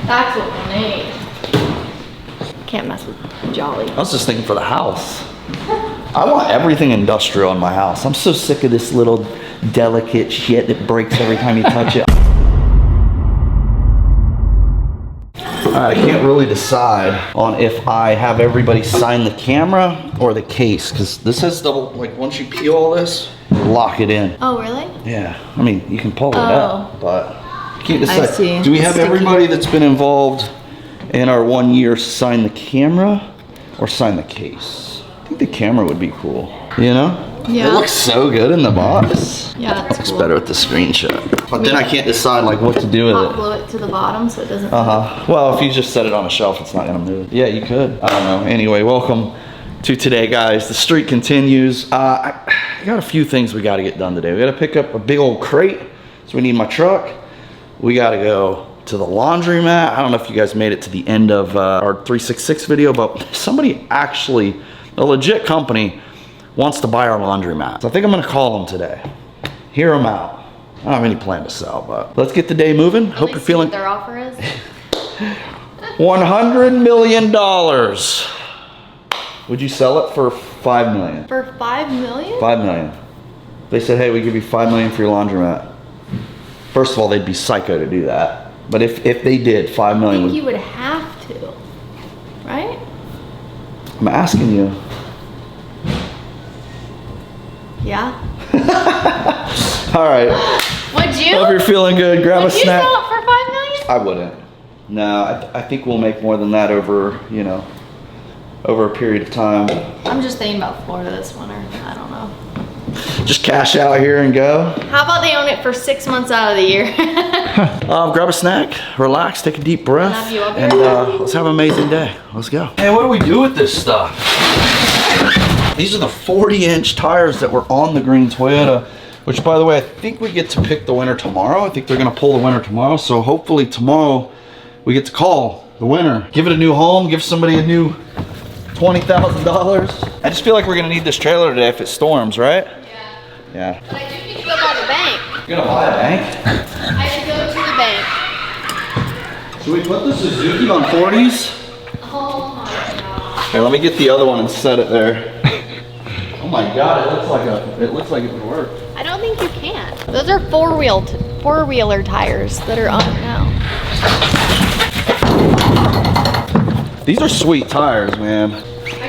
That's what we need. Can't mess with Jolly. I was just thinking for the house. I want everything industrial in my house. I'm so sick of this little delicate shit that breaks every time you touch it. I can't really decide on if I have everybody sign the camera or the case, because this has double, like once you peel all this, lock it in. Oh, really? Yeah, I mean, you can pull it up, but you can't decide. I see. Do we have everybody that's been involved in our 1 year sign the camera or sign the case? I think the camera would be cool, you know? Yeah. It looks so good in the box. Yeah, it's Looks cool. better with the screenshot. But then I can't decide like what to do with Hot it. glue it to the bottom so it doesn't. Well, if you just set it on a shelf, it's not gonna move. Yeah, you could. I don't know. Anyway, welcome to today, guys. The streak continues. I got a few things we gotta get done today. We gotta pick up a big old crate, so we need my truck. We gotta go to the laundromat. I don't know if you guys made it to the end of our 366 video, but somebody actually, a legit company, wants to buy our laundromat. So I think I'm gonna call them today. Hear them out. I don't have any plan to sell, but let's get the day moving. Hope you're feeling. What their offer is. $100 million. Would you sell it for $5 million? For $5 million? $5 million. They said, hey, we give you $5 million for your laundromat. First of all, they'd be psycho to do that. But if they did, $5 I million think you would have to, right? I'm asking you. Yeah. All right. Would you? Hope you're feeling good. Grab a snack. Would you sell it for $5 million? I wouldn't. No, I think we'll make more than that over, you know, over a period of time. I'm just thinking about Florida this winter. I don't know. Just cash out here and go. How about they own it for 6 months out of the year? Grab a snack, relax, take a deep breath, Love you, and let's have an amazing day. Let's go. Hey, what do we do with this stuff? These are the 40-inch tires that were on the green Toyota, which, by the way, I think we get to pick the winner tomorrow. I think they're gonna pull the winner tomorrow, so hopefully tomorrow we get to call the winner. Give it a new home, give somebody a new $20,000. I just feel like we're gonna need this trailer today if it storms, right? Yeah. But I do need to go by the bank. You're gonna buy a bank? I should go to the bank. Should we put the Suzuki on 40s? Oh my god. Here, let me get the other one and set it there. Oh my god, it looks like it would work. I don't think you can. Those are four-wheeler tires that are on it now. These are sweet tires, man. I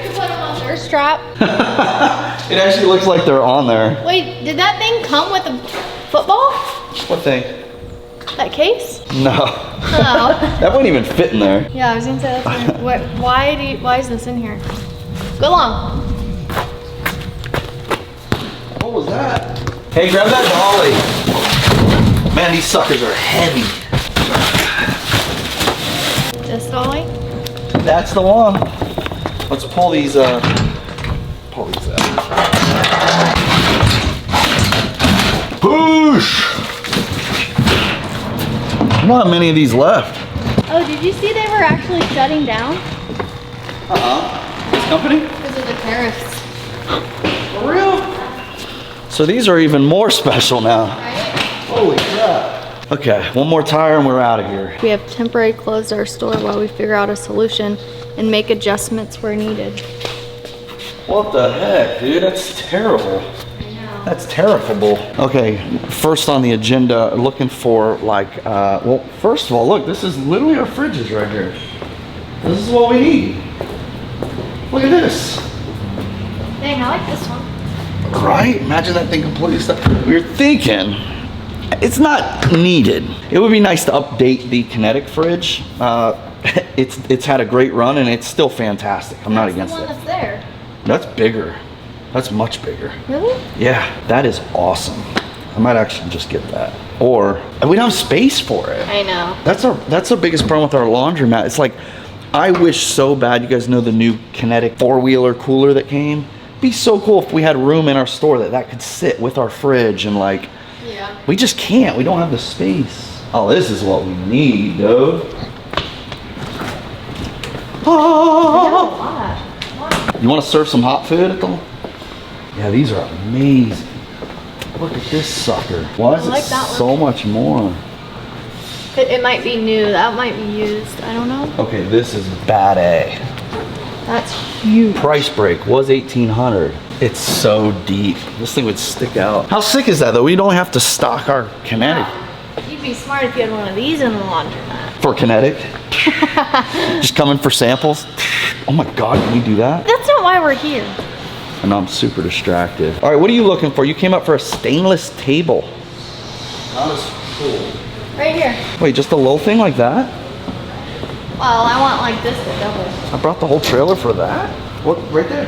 could put them on their strap. It actually looks like they're on there. Wait, did that thing come with a football? What thing? That case? No. Oh. That wouldn't even fit in there. Yeah, I was gonna say that's weird. Why is this in here? Go along. What was that? Hey, grab that dolly. Man, these suckers are heavy. This dolly? That's the one. Let's pull these out. Push! Not many of these left. Oh, did you see they were actually shutting down? This company? Because of the tariffs. For real? So these are even more special now. Right? Holy crap. Okay, one more tire and we're out of here. We have temporarily closed our store while we figure out a solution and make adjustments where needed. What the heck, dude? That's terrible. I know. That's terrible. Okay, first on the agenda, looking for like, well, first of all, look, this is literally our fridges right here. This is what we need. Look at this. Dang, I like this one. Right? Imagine that thing completely stuck. We were thinking, it's not needed. It would be nice to update the Kinetic fridge. It's had a great run and it's still fantastic. I'm not against the one it. that's there. That's bigger. That's much bigger. Really? Yeah, that is awesome. I might actually just get that. Or we don't have space for it. I know. That's our biggest problem with our laundromat. It's like, I wish so bad. You guys know the new Kinetic 4-wheeler cooler that came? It'd be so cool if we had room in our store that could sit with our fridge and like, Yeah. we just can't. We don't have the space. Oh, this is what we need, dude. Oh. You want to serve some hot food at the? Yeah, these are amazing. Look at this sucker. Why is I like it that one. so much more? Because It might be new. That might be used. I don't know. Okay, this is bad A. That's huge. Price break was 1800. It's so deep. This thing would stick out. How sick is that though? We don't have to stock our Kinetic. You'd be smart if you had one of these in the laundromat. For Kinetic? Just coming for samples? Oh my God, can you do that? That's not why we're here. And I'm super distracted. All right, what are you looking for? You came up for a stainless table. Not as cool. Right here. Wait, just a little thing like that? Well, I want like this to double. I brought the whole trailer for that? What, right there?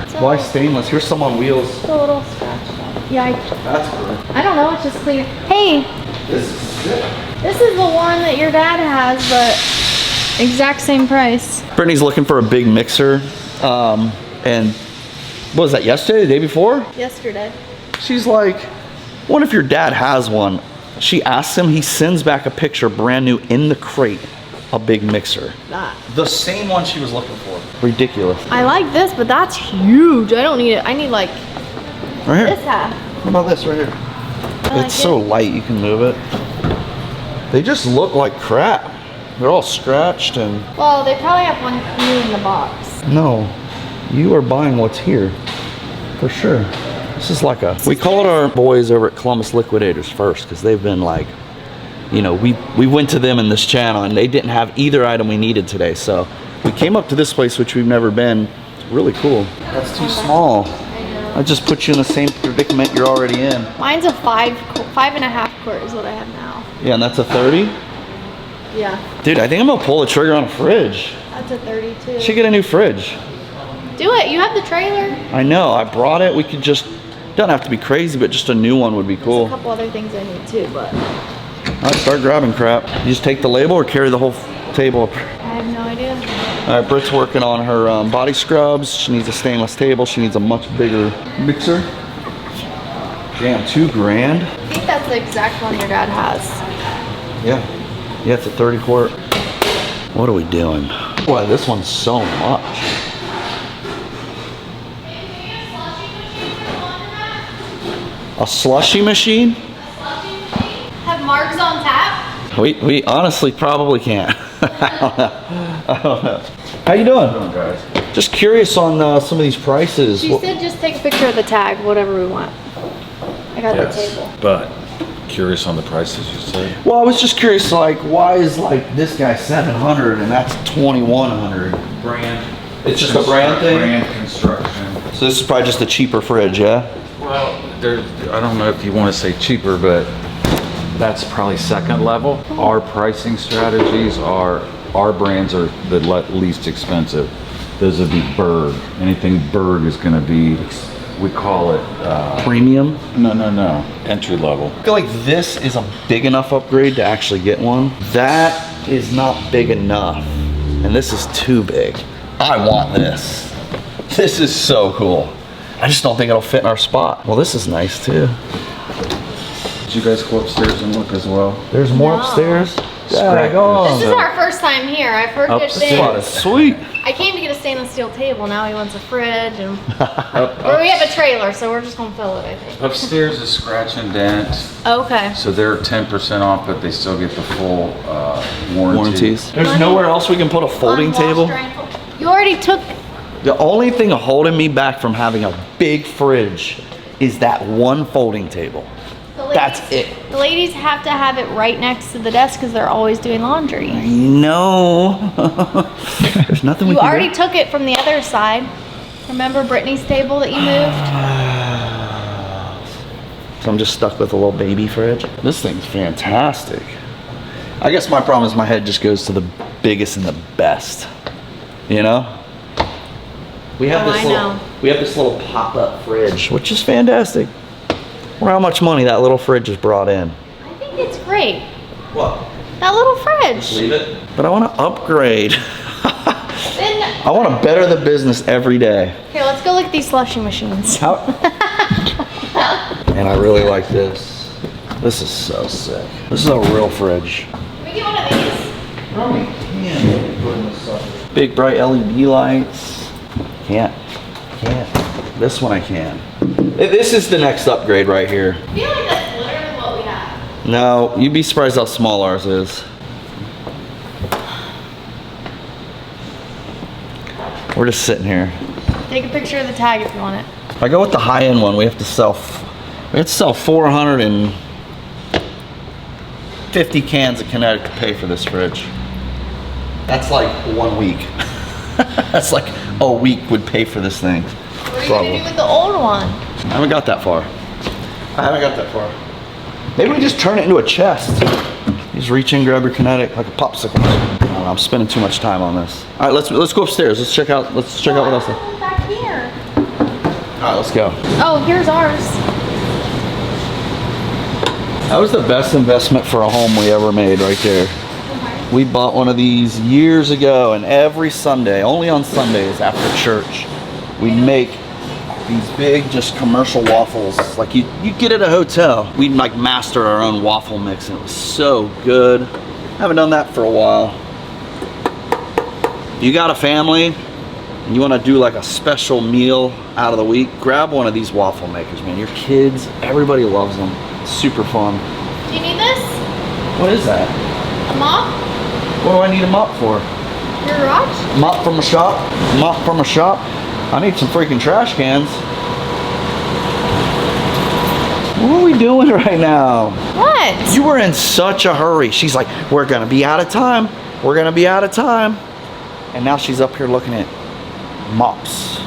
So, Why stainless? Here's some on wheels. it's a little scratched up. Yeah, That's cool. I don't know. It's just clear. Hey, This is sick. this is the one that your dad has, but exact same price. Brittany's looking for a big mixer. And what was that, yesterday, the day before? Yesterday. She's like, what if your dad has one? She asks him, he sends back a picture brand new in the crate, a big mixer. That. The same one she was looking for. Ridiculous. I like this, but that's huge. I don't need it. I need like Right here. this half. What about this right here? I like It's so it. light, you can move it. They just look like crap. They're all scratched and... Well, they probably have one new in the box. No, you are buying what's here, for sure. This is like a, we call it our boys over at Columbus Liquidators first, because they've been like, you know, we went to them in this channel and they didn't have either item we needed today. So we came up to this place, which we've never been. It's really cool. That's too small. I just put you in the same predicament you're already in. Mine's a 5.5 quart is what I have now. Yeah, and that's a 30? Yeah, Dude, I think I'm gonna pull the trigger on a fridge. that's a 32. Should get a new fridge. Do it. You have the trailer. I know, I brought it. We could just, doesn't have to be crazy, but just a new one would be There's cool. a couple other things I need too, but I'd start grabbing crap. You just take the label or carry the whole table up. I have no idea. All right, Britt's working on her body scrubs. She needs a stainless table. She needs a much bigger mixer. Damn, $2,000? I think that's the exact one your dad has. Yeah. Yeah, it's a 30 quart. What are we doing? Boy, this one's so much. A slushy machine? Have Margs on tap? We honestly probably can't. I don't know. How you doing? Guys. Just curious on some of these prices. She said just take a picture of the tag, whatever we want. I got the table. But curious on the prices you said? Well, I was just curious, like, why is like this guy 700 and that's 2100? Brand. It's just a brand thing? Brand construction. So this is probably just a cheaper fridge, yeah? Well, I don't know if you want to say cheaper, but that's probably second level. Our pricing strategies are, our brands are the least expensive. Those would be Berg. Anything Berg is going to be, we call it, Premium? no, entry level. I feel like this is a big enough upgrade to actually get one. That is not big enough. And this is too big. I want this. This is so cool. I just don't think it'll fit in our spot. Well, this is nice too. Did you guys go upstairs and look as well? There's more No. upstairs. Scrap This is So- our first time here. I've heard good Upstairs is things. sweet. I came to get a stainless steel table. Now he wants a fridge, and or we have a trailer, so we're just gonna fill it. I think. Upstairs is scratch and dent. Okay. So they're 10% off, but they still get the full warranty. Warranties. There's nowhere else we can put a folding Unwashed table. rifle. You already took. The only thing holding me back from having a big fridge is that one folding table. The ladies, That's it. The ladies have to have it right next to the desk because they're always doing laundry. No. There's nothing we You can already do. took it from the other side. Remember Brittany's table that you moved? So I'm just stuck with a little baby fridge. This thing's fantastic. I guess my problem is my head just goes to the biggest and the best. You know? We have Oh, this I little know. we have this little pop-up fridge, which is fantastic. Wonder how much money that little fridge has brought in. I think it's great. What? That little fridge. Leave it. But I want to upgrade. Then, I want to better the business every day. okay, let's go look at these slushy machines. How? And I really like this. This is so sick. This is a real fridge. Can we get one of these? Probably can. Big bright LED lights. Can't. This one I can. This is the next upgrade right here. I feel like that's literally what we have. No, you'd be surprised how small ours is. We're just sitting here. Take a picture of the tag if you want it. If I go with the high-end one, we have to sell 450 cans of Kinetic to pay for this fridge. That's like 1 week. That's like a week would pay for this thing. What are you gonna do with the old one? I haven't got that far. Maybe we just turn it into a chest. You just reach in, grab your Kinetic like a popsicle. I don't know, I'm spending too much time on this. All right, let's go upstairs. Let's check out what else. Back here. All right, let's go. Oh, here's ours. That was the best investment for a home we ever made right there. We bought one of these years ago, and every Sunday, only on Sundays after church, we'd make these big just commercial waffles like you get at a hotel. We'd like master our own waffle mix, and it was so good. Haven't done that for a while. If you got a family and you want to do like a special meal out of the week, grab one of these waffle makers, man. Your kids, everybody loves them. It's super fun. Do you need this? What is that? A mop? What do I need a mop for? Your garage? Mop from a shop? Mop from a shop? I need some freaking trash cans. What are we doing right now? What? You were in such a hurry. She's like, we're gonna be out of time. We're gonna be out of time. And now she's up here looking at mops.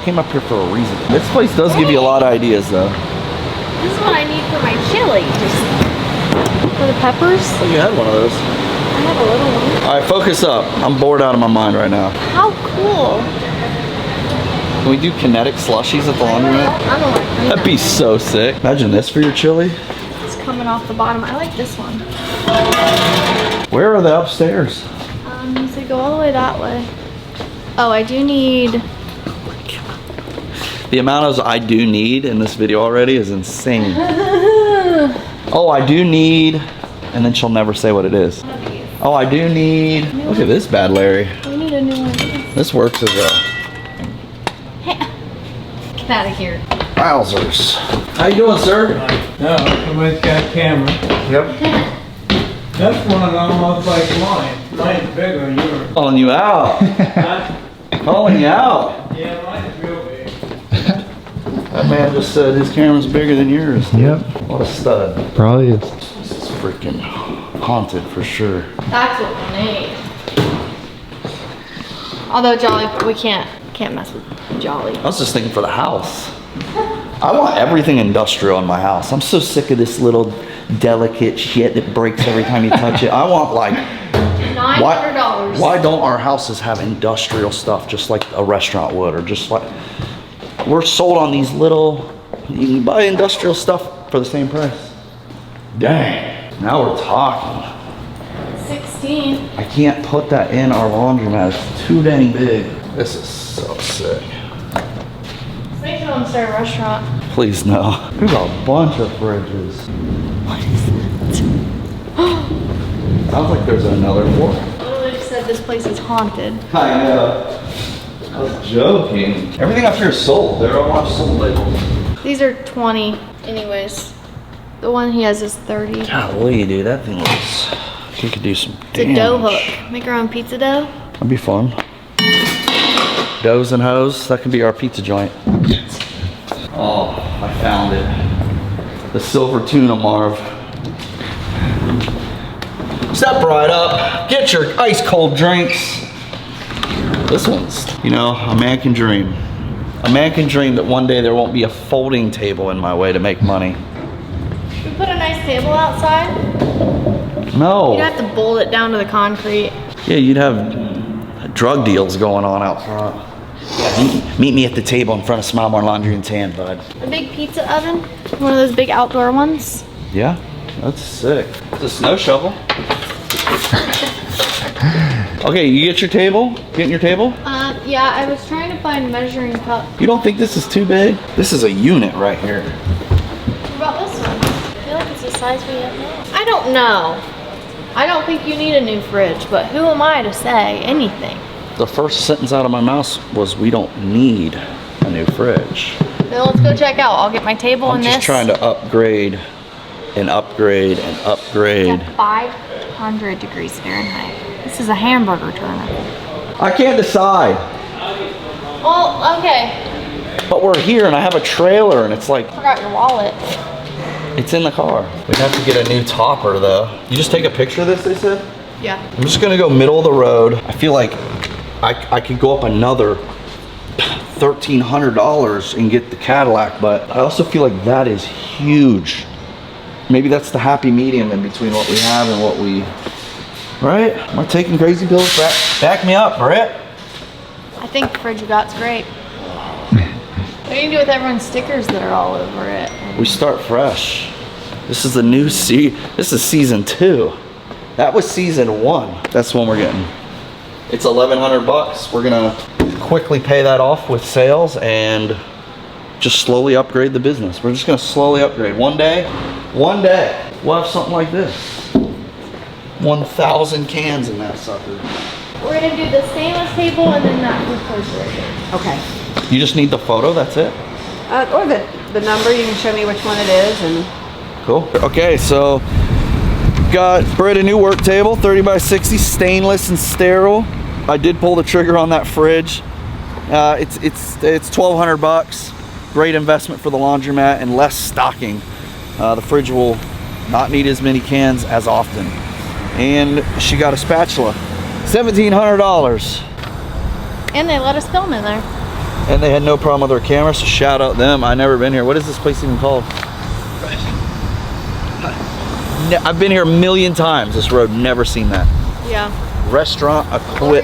Came up here for a reason. This place does give you a lot of ideas though. This is what I need for my chili. Just for the peppers. Oh, you had one of those. I have a little one. All right, focus up. I'm bored out of my mind right now. How cool. Can we do Kinetic slushies at the laundromat? I don't like That'd be so sick. Imagine this for your chili. It's coming off the bottom. I like this one. Where are the upstairs? So go all the way that way. Oh, I do need. The amount of I do need in this video already is insane. Oh, I do need, and then she'll never say what it is. Oh, I do need. Look at this bad Larry. We need a new one. This works as a. Get out of here. Wowzers. How you doing, sir? No, somebody's got a camera. Yep. That's one almost like mine. Mine's bigger than yours. Calling you out. Huh? Calling you out. Yeah, mine's real big. That man just said his camera's bigger than yours. Yep, What a stud. probably is. This is freaking haunted for sure. That's what we need. Although Jolly, we can't mess with Jolly. I was just thinking for the house. I want everything industrial in my house. I'm so sick of this little delicate shit that breaks every time you touch it. I want like, $900. why don't our houses have industrial stuff just like a restaurant would, or just like, we're sold on these little, you can buy industrial stuff for the same price. Dang, now we're talking. 16. I can't put that in our laundromat, it's too dang big. This is so sick. Let's make it on a restaurant. Please no. There's a bunch of fridges. What is that? Sounds like there's another floor. Literally just said this place is haunted. I know. I was joking. Everything up here is sold. They're all on sold labels. These are 20 anyways. The one he has is 30. Golly, dude, that thing looks. You could do some It's a dough hook. Make our own pizza dough. That'd be fun. Doughs and hoes, that could be our pizza joint. Oh, I found it. The silver tuna, Marv. Step right up. Get your ice cold drinks. This one's, you know, a man can dream. A man can dream that one day there won't be a folding table in my way to make money. We put a nice table outside. No. You'd have to bolt it down to the concrete. Yeah, you'd have drug deals going on out front. Yeah, meet me at the table in front of Smile More Laundry and Tan, bud. A big pizza oven. One of those big outdoor ones. Yeah, that's sick. It's a snow shovel. Okay, you get your table? Getting your table? Yeah, I was trying to find measuring cup. You don't think this is too big? This is a unit right here. What about this one? I feel like it's the size we have now. I don't know. I don't think you need a new fridge, but who am I to say anything? The first sentence out of my mouth was, we don't need a new fridge. Then let's go check out. I'll get my table I'm and just this. trying to upgrade and upgrade and upgrade. Yeah, 500 degrees Fahrenheit. This is a hamburger turner. I can't decide. Well, okay. But we're here and I have a trailer and it's like, Forgot your wallet. it's in the car. We have to get a new topper though. You just take a picture of this, they said? Yeah. I'm just gonna go middle of the road. I feel like I could go up another $1,300 and get the Cadillac, but I also feel like that is huge. Maybe that's the happy medium in between what we have and what we, right? Am I taking crazy pills? Back me up, Brett. I think the fridge you got's great. What do you do with everyone's stickers that are all over it? We start fresh. This is the new this is season 2. That was season 1. That's the one we're getting. It's 1,100 bucks. We're gonna quickly pay that off with sales and just slowly upgrade the business. We're just gonna slowly upgrade. One day, we'll have something like this. 1,000 cans in that sucker. We're gonna do the stainless table and then that refrigerator. Okay. You just need the photo, that's it? Or the number, you can show me which one it is and... Cool. Okay, so got Brett a new work table, 30 by 60, stainless and sterile. I did pull the trigger on that fridge. It's 1,200 bucks. Great investment for the laundromat and less stocking. The fridge will not need as many cans as often. And she got a spatula, $1,700. And they let us film in there. And they had no problem with our camera, so shout out them. I've never been here. What is this place even called? I've been here a million times, this road, never seen that. Yeah. Restaurant Lori told me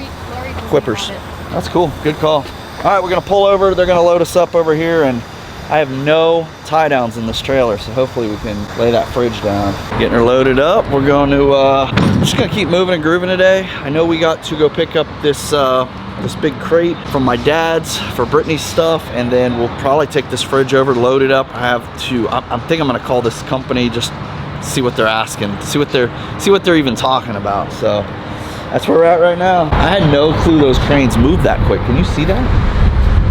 Equippers. about it. That's cool, good call. All right, we're gonna pull over. They're gonna load us up over here and I have no tie downs in this trailer, so hopefully we can lay that fridge down. Getting her loaded up. We're going to, just gonna keep moving and grooving today. I know we got to go pick up this, this big crate from my dad's for Brittany's stuff, and then we'll probably take this fridge over, load it up. I think I'm gonna call this company, just see what they're asking, see what they're even talking about. So that's where we're at right now. I had no clue those cranes moved that quick. Can you see that?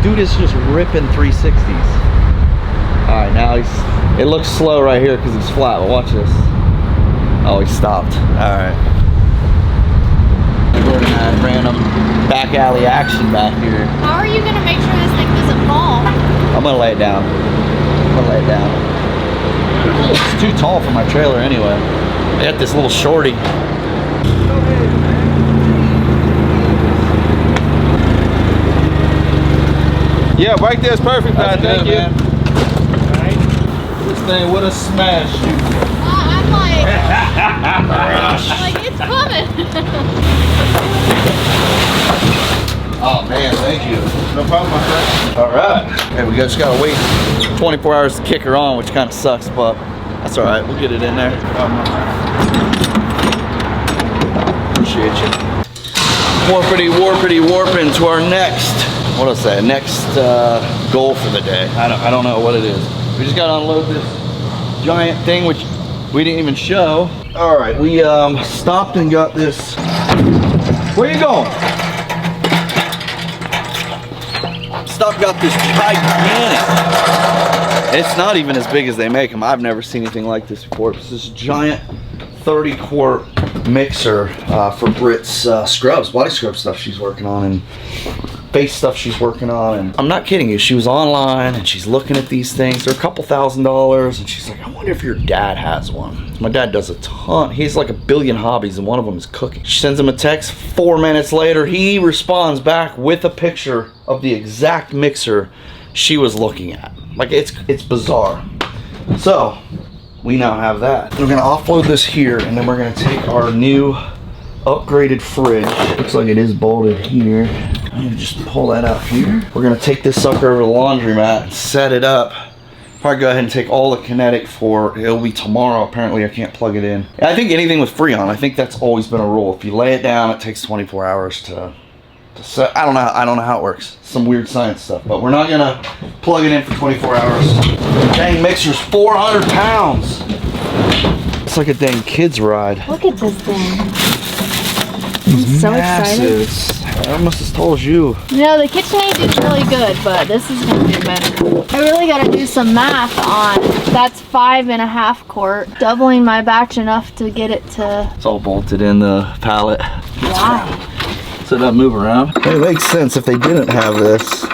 Dude is just ripping 360s. All right, now it looks slow right here because it's flat, but watch this. Oh, he stopped. All right. We're in that random back alley action back here. How are you gonna make sure this thing doesn't fall? I'm gonna lay it down. It's too tall for my trailer anyway. I got this little shorty. Yeah, right there's perfect, man. Thank you. Man. This thing would have smashed you. I'm like it's coming. Oh man, thank you. No problem, my friend. All right. Hey, we just gotta wait 24 hours to kick her on, which kind of sucks, but that's all right. We'll get it in there. Appreciate you. Warping to our next, what do I say? Next goal for the day. I don't know what it is. We just gotta unload this giant thing, which we didn't even show. All right, we stopped and got this. Where you going? Got this gigantic. It's not even as big as they make them. I've never seen anything like this before. It's this giant 30-quart mixer for Britt's scrubs, body scrub stuff she's working on and face stuff she's working on. And I'm not kidding you. She was online and she's looking at these things. They're a couple $1,000s, and she's like, I wonder if your dad has one. My dad does a ton. He's like a billion hobbies, and one of them is cooking. She sends him a text. 4 minutes later, he responds back with a picture of the exact mixer she was looking at. Like, it's bizarre. So we now have that. We're gonna offload this here, and then we're gonna take our new upgraded fridge. Looks like it is bolted here. I'm gonna just pull that out here. We're gonna take this sucker over to the laundromat and set it up. Probably go ahead and take all the kinetic for, it'll be tomorrow. Apparently I can't plug it in. I think anything with Freon, I think that's always been a rule. If you lay it down, it takes 24 hours to set. I don't know how it works. Some weird science stuff, but we're not gonna plug it in for 24 hours. Dang mixer's 400 pounds. It's like a dang kid's ride. Look at this thing. It's so massive. excited. I must have told you. You know, the KitchenAid is really good, but this is gonna be better. I really gotta do some math on, that's 5.5 quart, doubling my batch enough to get it to. It's all bolted in the pallet. Why? So it doesn't move around. It makes sense if they didn't have this.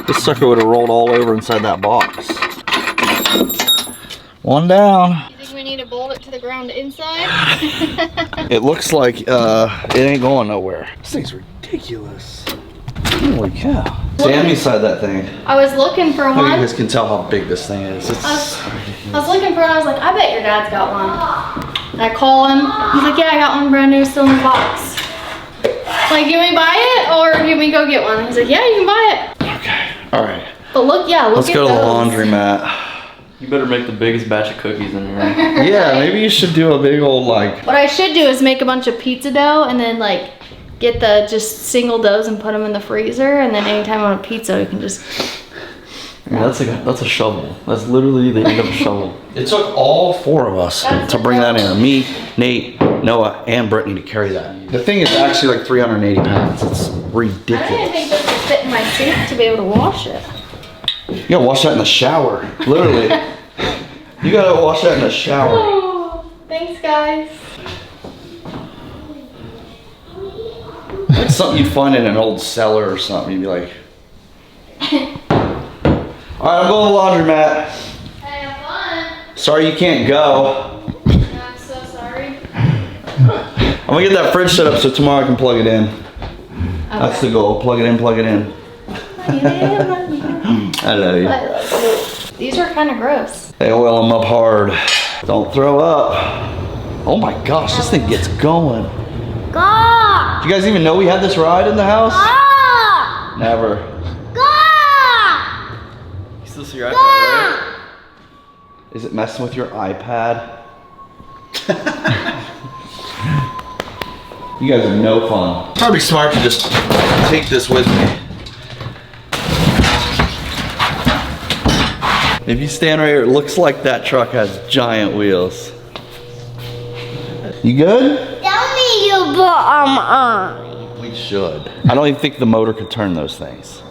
This sucker would have rolled all over inside that box. One down. You think we need to bolt it to the ground inside? It looks like it ain't going nowhere. This thing's ridiculous. Holy cow. Stand beside that thing. I was looking for You one. guys can tell how big this thing is. It's I was looking for it, and I was like, I bet your dad's got one. And I call him, he's like, yeah, I got one brand new, still in the box. Like, you want me to buy it, or you want me to go get one? He's like, yeah, you can buy it. okay. All right. But look, yeah, look Let's at go to the those. laundromat. You better make the biggest batch of cookies in here. Yeah, maybe you should do a big old like. What I should do is make a bunch of pizza dough and then like get the just single doughs and put them in the freezer, and then anytime I want a pizza, you can just. Yeah, that's a shovel. That's literally the end of a shovel. It took all 4 of us to bring that in. Me, Nate, Noah, and Brittany to carry that. The thing is actually like 380 pounds. It's I don't even ridiculous. think this would fit in my sink to be able to wash it. You gotta wash that in the shower. Literally. You gotta wash that in the shower. Oh, thanks, guys. It's something you'd find in an old cellar or something. You'd be like, alright, I'm going to the laundromat. Hey, have fun. Sorry you can't go. I'm so sorry. I'm gonna get that fridge set up so tomorrow I can plug it in. That's the goal. Plug it in, plug it in. I love you. I love you. These are kind of gross. They oil them up hard. Don't throw up. Oh my gosh, this thing gets going. God! Do you guys even know we had this ride in the house? God! Never. God! You still see your iPad, right? Is it messing with your iPad? You guys are no fun. Probably smart to just take this with me. If you stand right here, it looks like that truck has giant wheels. You good? Tell me you put on. We should. I don't even think the motor could turn those things.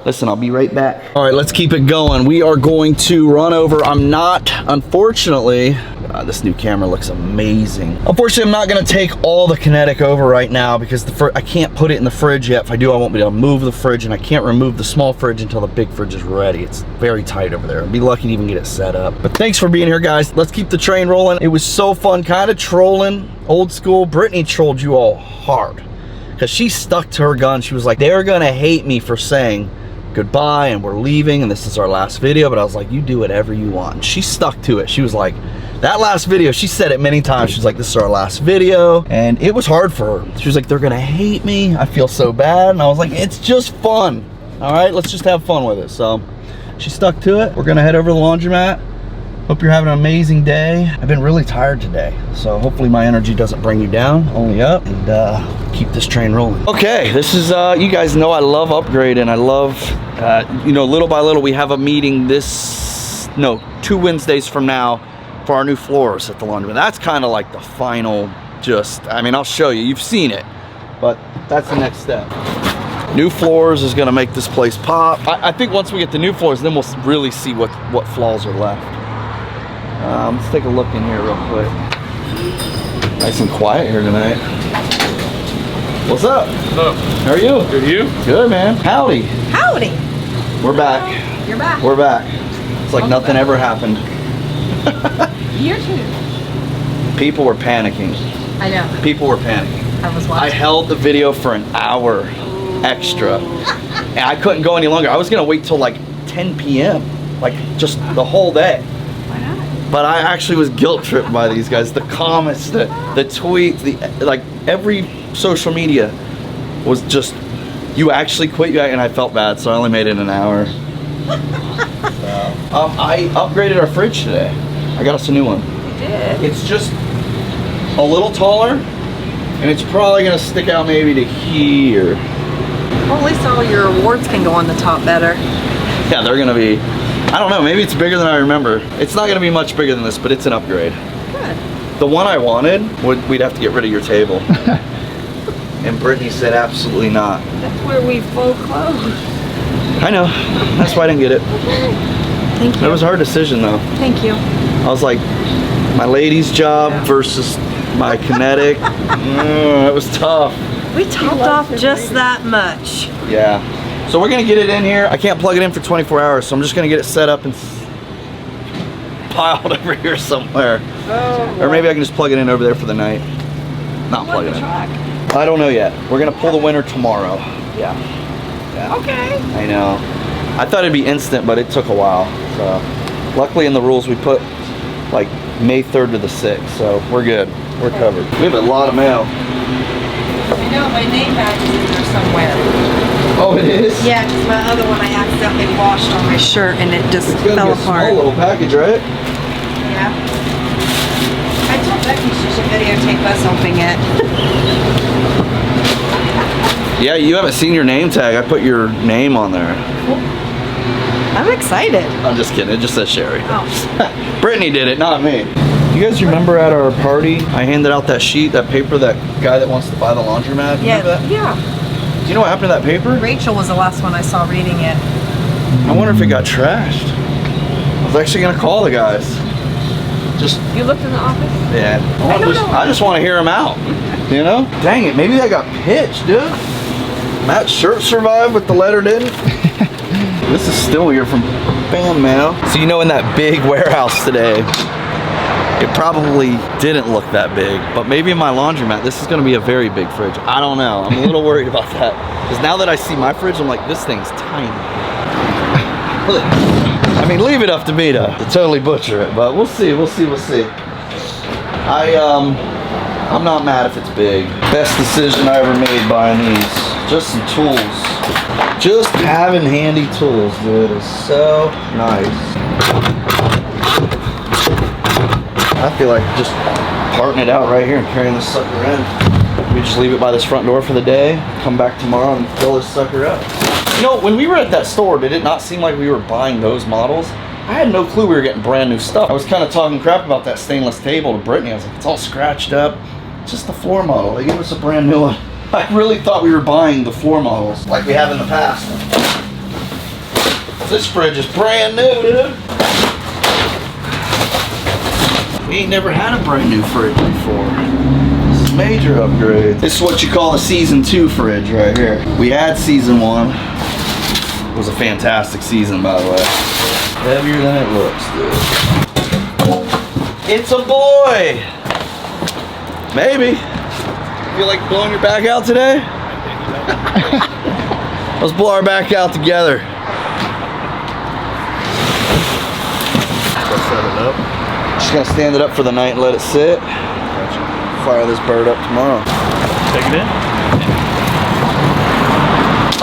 Listen, I'll be right back. All right, let's keep it going. We are going to run over. I'm not, unfortunately, this new camera looks amazing. Unfortunately, I'm not gonna take all the Kinetic over right now because I can't put it in the fridge yet. If I do, I won't be able to move the fridge, and I can't remove the small fridge until the big fridge is ready. It's very tight over there. I'd be lucky to even get it set up. But thanks for being here, guys. Let's keep the train rolling. It was so fun, kind of trolling, old school. Brittany trolled you all hard because she stuck to her gun. She was like, they're gonna hate me for saying goodbye and we're leaving and this is our last video, but I was like, you do whatever you want. And she stuck to it. She was like, that last video, she said it many times, she's like, this is our last video, and it was hard for her. She was like, they're gonna hate me, I feel so bad, and I was like, it's just fun, all right, let's just have fun with it. So she stuck to it. We're gonna head over to the laundromat. Hope you're having an amazing day. I've been really tired today, so hopefully my energy doesn't bring you down, only up, and keep this train rolling. Okay, this is, you guys know I love upgrading. I love, you know, little by little, we have a meeting 2 Wednesdays from now for our new floors at the laundromat. That's kind of like the final, I mean, I'll show you, you've seen it, but that's the next step. New floors is gonna make this place pop. I think once we get the new floors, then we'll really see what flaws are left. Let's take a look in here real quick. Nice and quiet here tonight. What's up? What's up? How are you? Good, you? Good, man. Howdy. Howdy. We're back. You're back. We're back. It's like nothing ever happened. Year 2. People were panicking. I know. People were panicking. I was I watching. held the video for an hour extra. And I couldn't go any longer. I was gonna wait till like 10 p.m. Like just the whole day. Why not? But I actually was guilt tripped by these guys. The comments, the tweets, like every social media was just, you actually quit, and I felt bad, so I only made it an hour. I upgraded our fridge today. I got us a new one. You did. It's just a little taller, and it's probably gonna stick out maybe to here. Well, at least all your awards can go on the top better. Yeah, they're gonna be, I don't know, maybe it's bigger than I remember. It's not gonna be much bigger than this, but it's an upgrade. Good. The one I wanted, we'd have to get rid of your table. And Brittany said absolutely not. That's where we fold clothes. I know. That's why I didn't get it. Thank you. It was a hard decision though. Thank you. I was like, my lady's job versus my kinetic. It was tough. We topped off just that much. Yeah. So we're gonna get it in here. I can't plug it in for 24 hours, so I'm just gonna get it set up and piled over here somewhere. Or maybe I can just plug it in over there for the night. Not plug it in. I don't know yet. We're gonna pull the winner tomorrow. Yeah. Okay. I know. I thought it'd be instant, but it took a while. So luckily in the rules we put like May 3rd to the 6th, so we're good. We're covered. We have a lot of mail. I know, my name badge is in there somewhere. Oh, it is? Yeah, because my other one I accidentally washed on my shirt and it just It's gonna fell be a apart. small little package, right? Yeah. I told Becky she should videotape us opening it. Yeah, you haven't seen your name tag. I put your name on there. I'm excited. I'm just kidding. It just says Sherry. Oh. Brittany did it, not me. You guys remember at our party, I handed out that sheet, that paper, that guy that wants to buy the laundromat? Remember that? Yeah. Do you know what happened to that paper? Rachel was the last one I saw reading it. I wonder if it got trashed. I was actually gonna call the guys. Just, You looked in the office? yeah. I just want to hear them out. You know? Dang it, maybe that got pitched, dude. Matt's shirt survived, but the letter didn't. This is still here from fan mail. So you know, in that big warehouse today, it probably didn't look that big, but maybe in my laundromat, this is gonna be a very big fridge. I don't know, I'm a little worried about that. Because now that I see my fridge, I'm like, this thing's tiny. I mean, leave it up to me to totally butcher it, but we'll see, we'll see, we'll see. I'm not mad if it's big. Best decision I ever made buying these. Just some tools. Just having handy tools, dude, is so nice. I feel like just parting it out right here and carrying this sucker in. We just leave it by this front door for the day, come back tomorrow and fill this sucker up. You know, when we were at that store, did it not seem like we were buying those models? I had no clue we were getting brand new stuff. I was kind of talking crap about that stainless table to Brittany. I was like, it's all scratched up. It's just the floor model. They gave us a brand new one. I really thought we were buying the floor models like we have in the past. This fridge is brand new, dude. We ain't never had a brand new fridge before. This is a major upgrade. This is what you call the season 2 fridge right here. We had season 1. It was a fantastic season, by the way. Heavier than it looks, dude. It's a boy! Maybe. Feel like blowing your back out today? Let's blow our back out together. Set it up. Just gonna stand it up for the night and let it sit. Fire this bird up tomorrow. Take it in.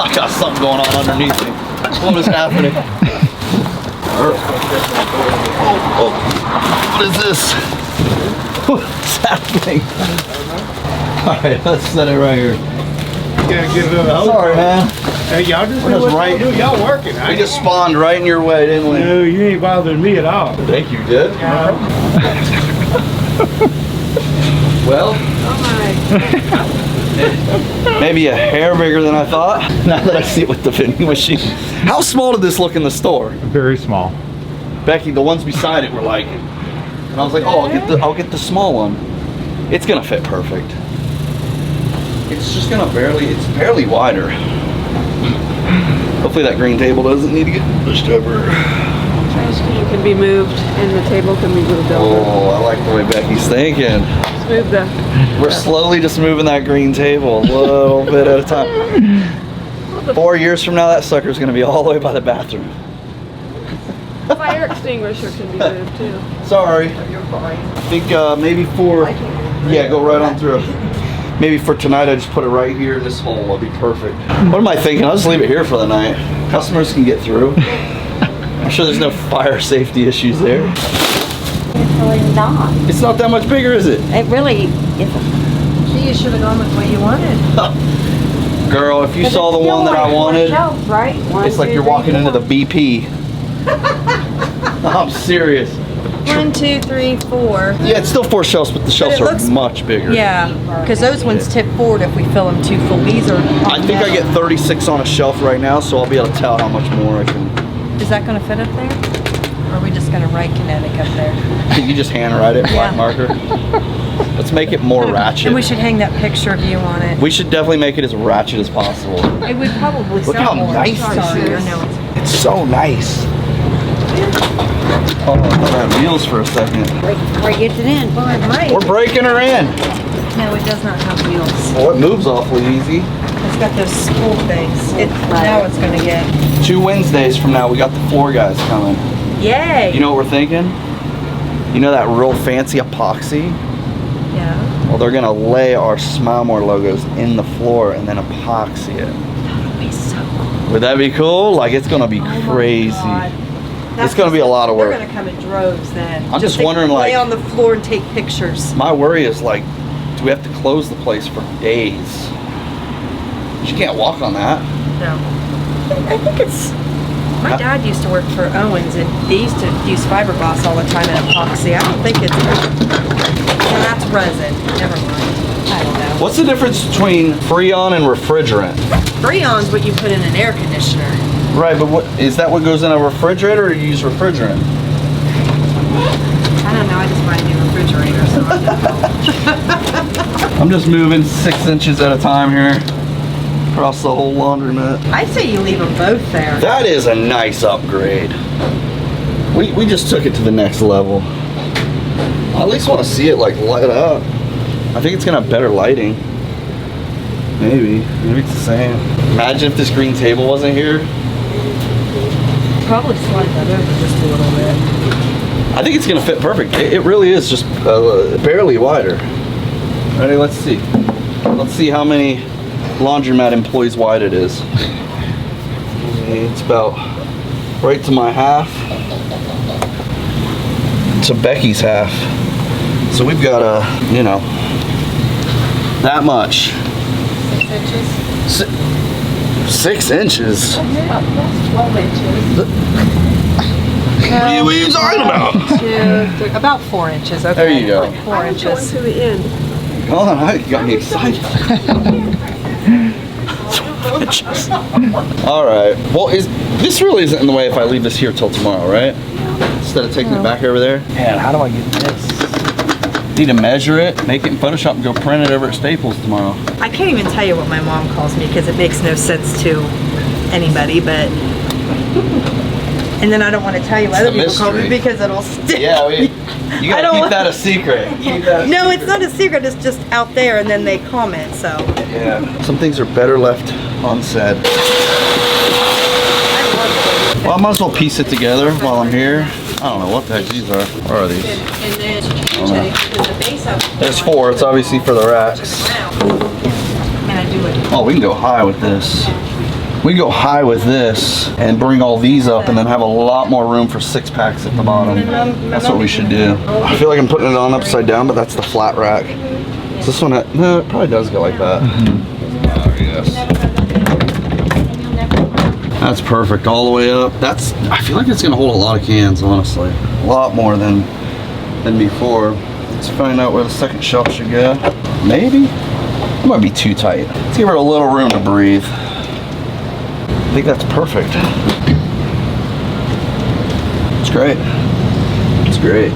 I got something going on underneath me. What is happening? Oh, what is this? What's happening? Alright, let's set it right here. Can't give it up. Sorry, man. Hey, y'all just We're do just what right- y'all do. Y'all working. We just spawned right in your way, didn't we? No, you ain't bothering me at all. Think you did? Well, maybe a hair bigger than I thought. Now that I see it with the vending machine. How small did this look in the store? Very small. Becky, the ones beside it were like, and I was like, oh, I'll get the small one. It's gonna fit perfect. It's just gonna it's barely wider. Hopefully that green table doesn't need to get pushed over. Trash can can be moved and the table can be moved over. Oh, I like the way Becky's thinking. Just move the... We're slowly just moving that green table a little bit at a time. 4 years from now, that sucker's gonna be all the way by the bathroom. Fire extinguisher can be moved too. Sorry. You're fine. I think maybe for, yeah, go right on through. Maybe for tonight, I just put it right here in this hole. It'll be perfect. What am I thinking? I'll just leave it here for the night. Customers can get through. I'm sure there's no fire safety issues there. It's really not. It's not that much bigger, is it? It really isn't. Gee, you should have gone with what you wanted. Girl, if you But saw it's the still one that I like four wanted, shelves, right? One, it's like two, you're three, walking into four. the BP. I'm serious. 1, 2, 3, 4. Yeah, it's still 4 shelves, but the shelves it are looks- much bigger. Yeah, because those ones tip forward if we fill them too full. These are. I think I get 36 on a shelf right now, so I'll be able to tell how much more I can. Is that going to fit up there? Or are we just going to write kinetic up there? You just handwrite it, black Yeah. marker. Let's make it more ratchet. And we should hang that picture of you on it. We should definitely make it as ratchet as possible. It would probably Look sell how more. nice this Sorry, is. I know it's- It's so nice. Hold on, I thought I had wheels for a second. Before he gets it in. Well, it might. We're breaking her in. No, it does not have wheels. Well, it moves awfully easy. It's got those spool things. Now it's going to get. 2 Wednesdays from now, we got the floor guys coming. Yay! You know what we're thinking? You know that real fancy epoxy? Yeah. Well, they're gonna lay our Smile More logos in the floor and then epoxy it. That would be so cool. Would that be cool? Like, it's gonna be crazy. It's gonna be a lot of work. They're going to come in droves then. I'm just to wondering, lay like- on the floor and take pictures. My worry is like, do we have to close the place for days? You can't walk on that. No. I think it's. My dad used to work for Owens, and they used to use fiberglass all the time and epoxy. I don't think it's. And that's resin. Never mind. I don't know. What's the difference between Freon and refrigerant? Freon's what you put in an air conditioner. Right, but what is that? What goes in a refrigerator, or you use refrigerant? I don't know. I just buy a new refrigerator, so I don't know. I'm just moving 6 inches at a time here across the whole laundromat. I'd say you leave them both there. That is a nice upgrade. We just took it to the next level. I at least want to see it like light up. I think it's gonna have better lighting. Maybe it's the same. Imagine if this green table wasn't here. Probably slide that over just a little bit. I think it's gonna fit perfect. It really is just barely wider. Ready? Let's see. Let's see how many laundromat employees wide it is. It's about right to my half, to Becky's half. So we've got that much. 6 inches? 12 inches. What are you talking about? 2, 3, about 4 inches. Okay. There you go. Like 4 inches. To the end. Oh, you got me excited. All right. Well, this really isn't in the way if I leave this here till tomorrow, right? Instead of taking it back over there. Man, how do I get this? Need to measure it, make it in Photoshop, and go print it over at Staples tomorrow. I can't even tell you what my mom calls me because it makes no sense to anybody, but. And then I don't want to tell you what other people call me mystery. because it'll stick. Yeah, you I gotta don't keep want- that a secret. Keep that a No, it's not a secret. It's just out there, and then they comment. So. Yeah. Some things are better left unsaid. Well, I might as well piece it together while I'm here. I don't know what the heck these are. Where are these? And then change it because the base of. There's 4. It's obviously for the racks. Can I do it? Oh, we can go high with this. We can go high with this and bring all these up and then have a lot more room for 6-packs at the bottom. That's what we should do. I feel like I'm putting it on upside down, but that's the flat rack. So this one, no, it probably does go like that. Oh, yes. That's perfect all the way up. I feel like it's gonna hold a lot of cans, honestly. A lot more than before. Let's find out where the second shelf should go. Maybe? It might be too tight. Let's give her a little room to breathe. I think that's perfect. It's great. It's great.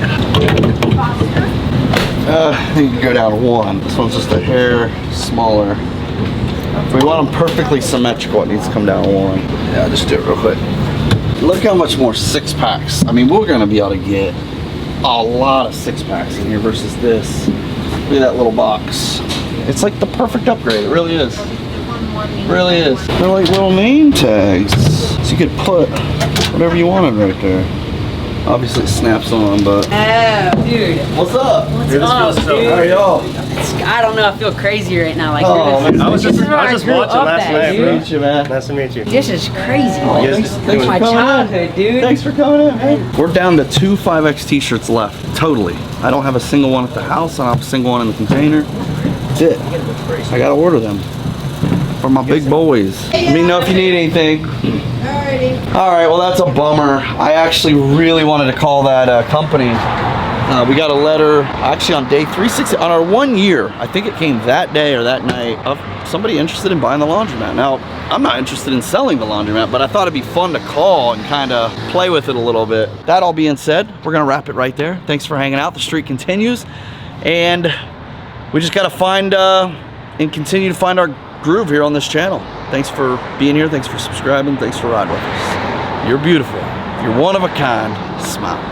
I think you can go down to 1. This one's just a hair smaller. If we want them perfectly symmetrical, it needs to come down 1. Yeah, just do it real quick. Look how much more 6-packs. I mean, we're gonna be able to get a lot of 6-packs in here versus this. Look at that little box. It's like the perfect upgrade. It really is. Really is. They're like little name tags. So you could put whatever you wanted right there. Obviously it snaps on, but. Oh, dude. What's up? What's up, dude? How are y'all? I don't know. I feel crazy right now. Like, Oh, this, man. I was just just watching last night, Nice to meet you, man. Nice to meet you. This is crazy. Oh, Like, thanks this is for my coming in. childhood, dude. Thanks for coming in, man. We're down to 2 5X t-shirts left, totally. I don't have a single one at the house. I don't have a single one in the container. That's it. I gotta order them for my big boys. Let me know if you need anything. Alrighty. All right, well, that's a bummer. I actually really wanted to call that company. We got a letter actually on day 360 on our 1 year. I think it came that day or that night of somebody interested in buying the laundromat. Now, I'm not interested in selling the laundromat, but I thought it'd be fun to call and kind of play with it a little bit. That all being said, we're gonna wrap it right there. Thanks for hanging out. The streak continues, and we just gotta find and continue to find our groove here on this channel. Thanks for being here. Thanks for subscribing. Thanks for riding with us. You're beautiful. You're one of a kind. Smile.